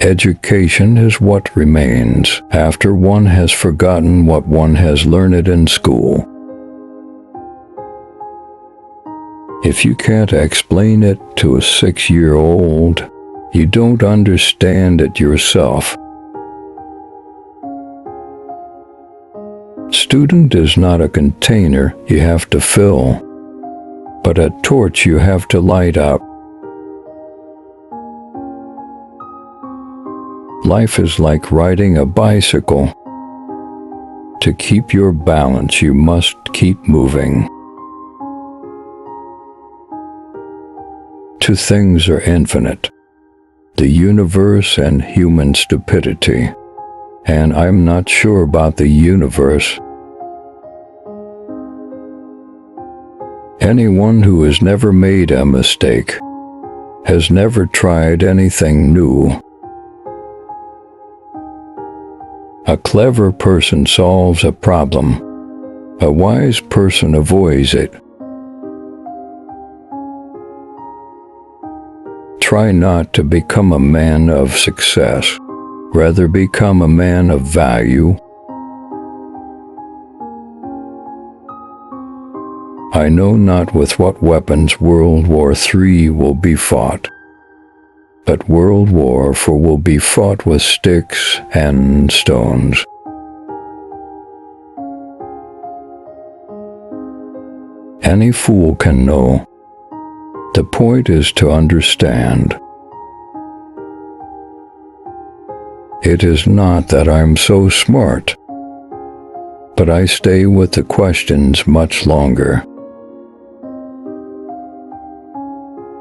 Education is what remains after one has forgotten what one has learned in school. If you can't explain it to a 6-year-old, you don't understand it yourself. Student is not a container you have to fill, but a torch you have to light up. Life is like riding a bicycle. To keep your balance, you must keep moving. Two things are infinite: the universe and human stupidity. And I'm not sure about the universe. Anyone who has never made a mistake has never tried anything new. A clever person solves a problem. A wise person avoids it. Try not to become a man of success. Rather become a man of value. I know not with what weapons World War III will be fought, but World War IV will be fought with sticks and stones. Any fool can know. The point is to understand. It is not that I'm so smart, but I stay with the questions much longer.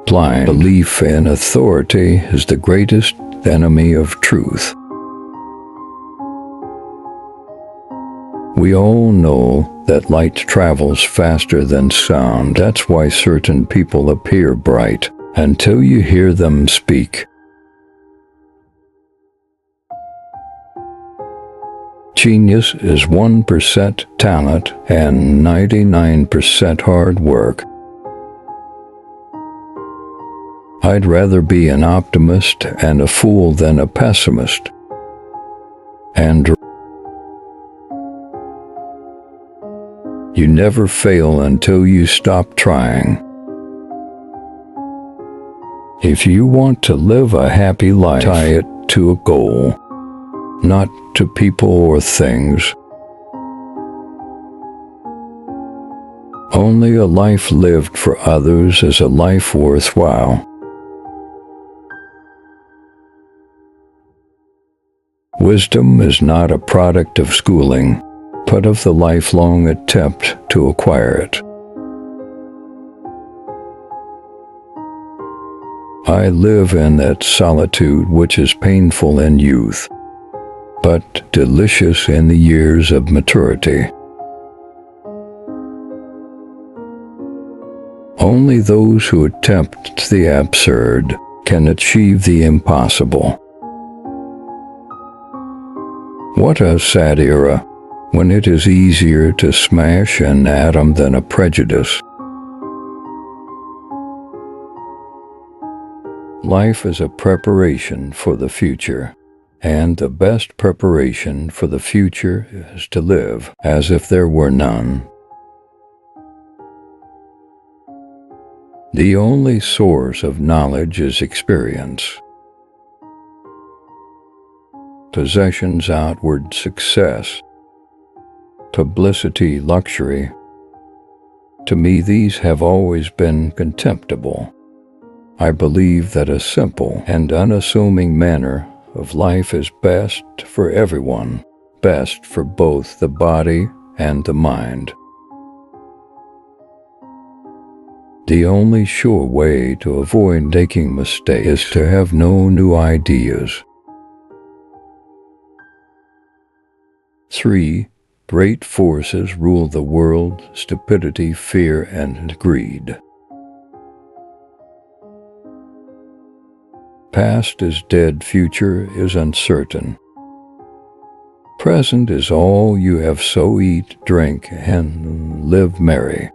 Blind belief in authority is the greatest enemy of truth. We all know that light travels faster than sound. That's why certain people appear bright until you hear them speak. Genius is 1% talent and 99% hard work. I'd rather be an optimist and a fool than a pessimist. And you never fail until you stop trying. If you want to live a happy life, tie it to a goal, not to people or things. Only a life lived for others is a life worthwhile. Wisdom is not a product of schooling, but of the lifelong attempt to acquire it. I live in that solitude which is painful in youth, but delicious in the years of maturity. Only those who attempt the absurd can achieve the impossible. What a sad era, when it is easier to smash an atom than a prejudice. Life is a preparation for the future, and the best preparation for the future is to live as if there were none. The only source of knowledge is experience. Possessions, outward success, publicity, luxury. To me, these have always been contemptible. I believe that a simple and unassuming manner of life is best for everyone, best for both the body and the mind. The only sure way to avoid making mistakes is to have no new ideas. 3 great forces rule the world: stupidity, fear, and greed. Past is dead, future is uncertain. Present is all you have, so eat, drink, and live merry.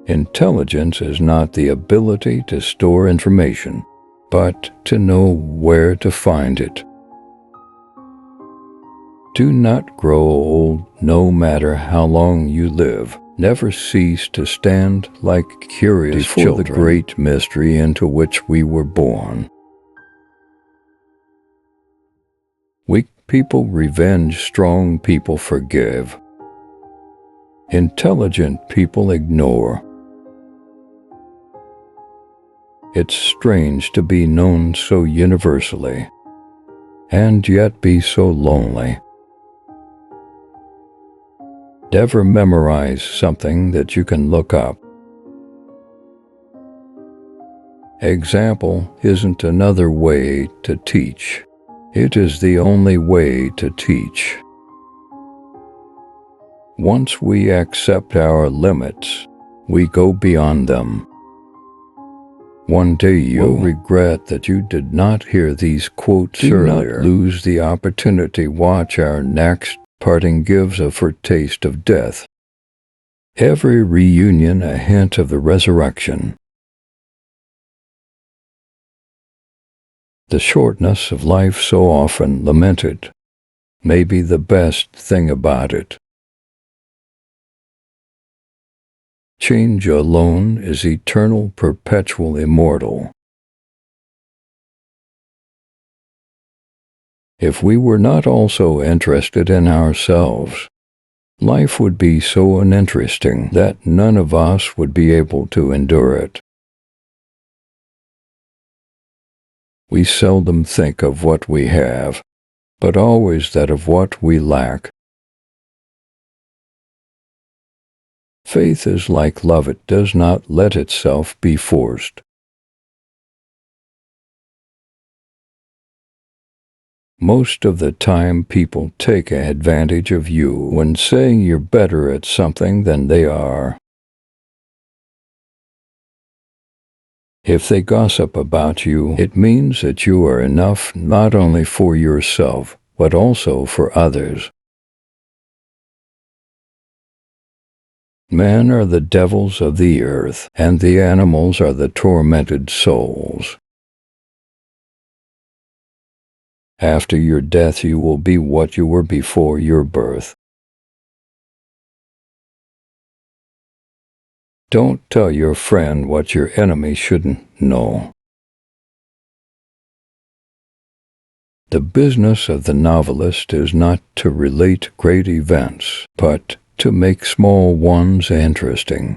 Intelligence is not the ability to store information, but to know where to find it. Do not grow old, no matter how long you live. Never cease to stand like curious children before the great mystery into which we were born. Weak people revenge, strong people forgive. Intelligent people ignore. It's strange to be known so universally, and yet be so lonely. Never memorize something that you can look up. Example isn't another way to teach. It is the only way to teach. Once we accept our limits, we go beyond them. One day you'll regret that you did not hear these quotes earlier. Do not lose the opportunity. Watch our next. Parting gives a foretaste of death. Every reunion a hint of the resurrection. The shortness of life so often lamented may be the best thing about it. Change alone is eternal, perpetual, immortal. If we were not also interested in ourselves, life would be so uninteresting that none of us would be able to endure it. We seldom think of what we have, but always that of what we lack. Faith is like love, it does not let itself be forced. Most of the time people take advantage of you when saying you're better at something than they are. If they gossip about you, it means that you are enough not only for yourself, but also for others. Men are the devils of the earth, and the animals are the tormented souls. After your death you will be what you were before your birth. Don't tell your friend what your enemy shouldn't know. The business of the novelist is not to relate great events, but to make small ones interesting.